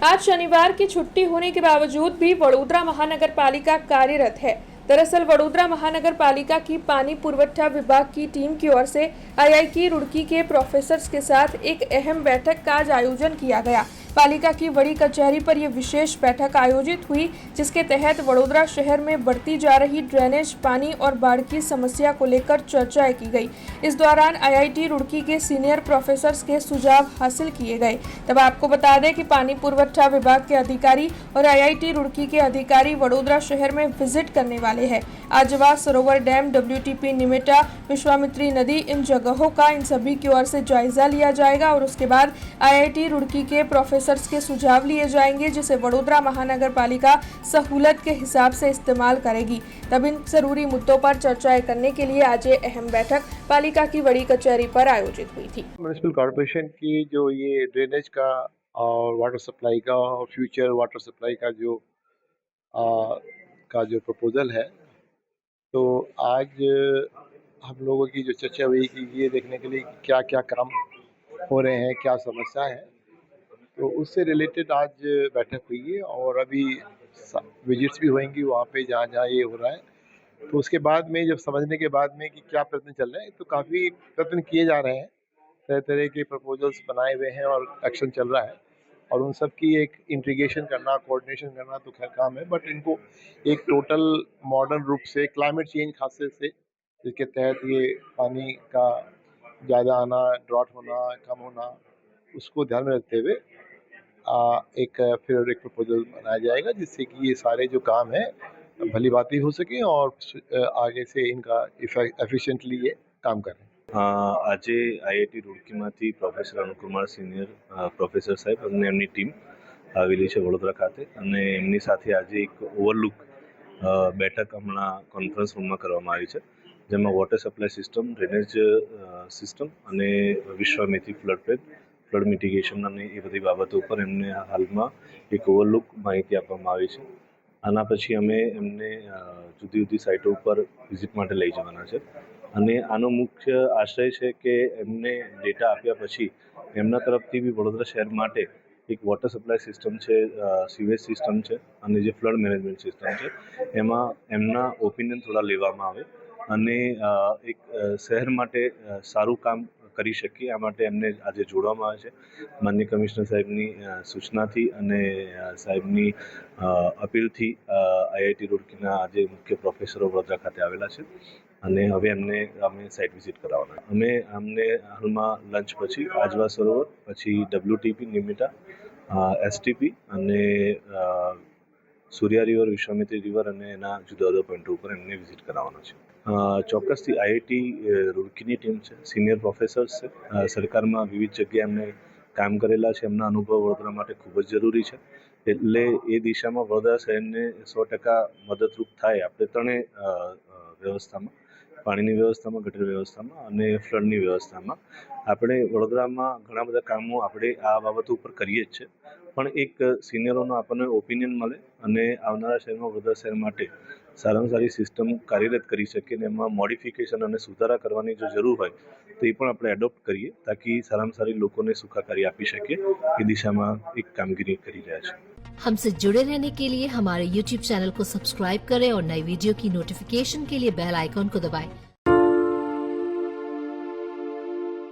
आज शनिवार की छुट्टी होने के बावजूद भी वडोदरा महानगर पालिका कार्यरत है। दरअसल वडोदरा महानगर पालिका की पानी पुरवठा विभाग की टीम की ओर से आईआईटी रुड़की के प्रोफेसर्स के साथ एक अहम बैठक का आज आयोजन किया गया। पालिका की बड़ी कचहरी पर यह विशेष बैठक आयोजित हुई, जिसके तहत वडोदरा शहर में बढ़ती जा रही ड्रेनेज, पानी और बाढ़ की समस्या को लेकर चर्चाएं की गई। इस दौरान आईआईटी रुड़की के सीनियर प्रोफेसर्स के सुझाव हासिल किए गए। तब आपको बता दें कि पानी पुरवठा विभाग के अधिकारी और आईआईटी रुड़की के अधिकारी वडोदरा शहर में विजिट करने वाले हैं। आजवा सरोवर डैम, WTP निमेटा, विश्वामित्री नदी, इन जगहों का इन सभी की ओर से जायजा लिया जाएगा और उसके बाद आईआईटी रुड़की के प्रोफेसर्स के सुझाव लिए जाएंगे, जिसे वडोदरा महानगर पालिका सहूलत के हिसाब से इस्तेमाल करेगी। तब इन जरूरी मुद्दों पर चर्चाएं करने के लिए आज ये अहम बैठक पालिका की बड़ी कचहरी पर आयोजित हुई थी। म्युनिसिपल कॉर्पोरेशन की जो ये ड्रेनेज का और वाटर सप्लाई का और फ्यूचर वाटर सप्लाई का जो प्रपोजल है, तो आज हम लोगों की जो चर्चा हुई कि ये देखने के लिए क्या क्या काम हो रहे हैं, क्या समस्या है, तो उससे रिलेटेड आज बैठक हुई है और अभी विजिट्स भी होंगी वहाँ पे जहाँ जहाँ ये हो रहा है। तो उसके बाद में जब समझने के बाद में कि क्या प्रयत्न चल रहे हैं, तो काफ़ी प्रयत्न किए जा रहे हैं, तरह तरह के प्रपोजल्स बनाए हुए हैं और एक्शन चल रहा है और उन सब की एक इंटीग्रेशन करना, कोऑर्डिनेशन करना तो खैर काम है, बट इनको एक टोटल मॉडर्न रूप से क्लाइमेट चेंज खासे से, जिसके तहत ये पानी का ज़्यादा आना, ड्रॉट होना, कम होना, उसको ध्यान में रखते हुए फिर एक प्रपोजल बनाया जाएगा, जिससे कि ये सारे जो काम है भली बात हो सके और आगे से इनका एफिशिएंटली ये काम करें। આજે આઈઆઈટી રૂડકીમાંથી પ્રોફેસર અનુકુમાર સિનિયર પ્રોફેસર સાહેબ અને એમની ટીમ આવેલી છે વડોદરા ખાતે અને એમની સાથે આજે એક ઓવરલુક બેઠક હમણાં કોન્ફરન્સ રૂમમાં કરવામાં આવી છે, જેમાં water supply system, drainage system અને વિશ્વામિત્રી ફ્લડ મિટિગેશન અને એ બધી બાબતો ઉપર એમને હાલમાં એક ઓવરલુક માહિતી આપવામાં આવી છે। આના પછી અમે એમને જુદી જુદી સાઇટો ઉપર વિઝિટ માટે લઈ જવાના છે અને આનો મુખ્ય આશય છે કે એમને ડેટા આપ્યા પછી એમના તરફથી બી વડોદરા શહેર માટે એક વોટર સપ્લાય સિસ્ટમ છે, સીવેજ સિસ્ટમ છે અને જે ફ્લડ મેનેજમેન્ટ સિસ્ટમ છે, એમાં એમના ઓપિનિયન થોડા લેવામાં આવે અને એક શહેર માટે સારું કામ કરી શકીએ, આ માટે એમને આજે જોડવામાં આવે છે। માનનીય કમિશનર સાહેબની સૂચનાથી અને સાહેબની અપીલથી આઈઆઈટી રૂડકીના આજે મુખ્ય પ્રોફેસરો વડોદરા ખાતે આવેલા છે અને હવે એમને અમે સાઇટ વિઝિટ કરાવવાના। અમને હાલમાં લંચ પછી આજવા સરોવર, પછી WTP નિમિટા, STP અને સૂર્યા રિવર, વિશ્વામિત્રી રિવર અને એના જુદા જુદા પોઈન્ટો ઉપર એમને વિઝિટ કરાવવાના છે। ચોક્કસથી આઈઆઈટી રૂડકીની ટીમ છે, સિનિયર પ્રોફેસર્સ છે, સરકારમાં વિવિધ જગ્યાએ એમને કામ કરેલા છે, એમના અનુભવ વડોદરા માટે ખૂબ જ જરૂરી છે, એટલે એ દિશામાં વડોદરા શહેરને 100% મદદરૂપ થાય આપણે ત્રણેય વ્યવસ્થામાં, પાણીની વ્યવસ્થામાં, ગટર વ્યવસ્થામાં અને ફ્લડની વ્યવસ્થામાં। આપણે વડોદરામાં ઘણા બધા કામો આપણે આ બાબતો ઉપર કરીએ જ છે, પણ એક સિનિયરોનો આપણને ઓપિનિયન મળે અને આવનારા શહેરમાં વડોદરા શહેર માટે સારામાં સારી સિસ્ટમ કાર્યરત કરી શકીએ અને એમાં મોડિફિકેશન અને સુધારા કરવાની જો જરૂર હોય તો એ પણ આપણે એડોપ્ટ કરીએ, તાકી સારામાં સારી લોકોને સુખાકારી આપી શકીએ, એ દિશામાં એક કામગીરી કરી રહ્યા છે। हमसे जुड़े रहने के लिए हमारे YouTube चैनल को सब्सक्राइब करें और नई वीडियो की नोटिफिकेशन के लिए बेल आइकॉन को दबाएं।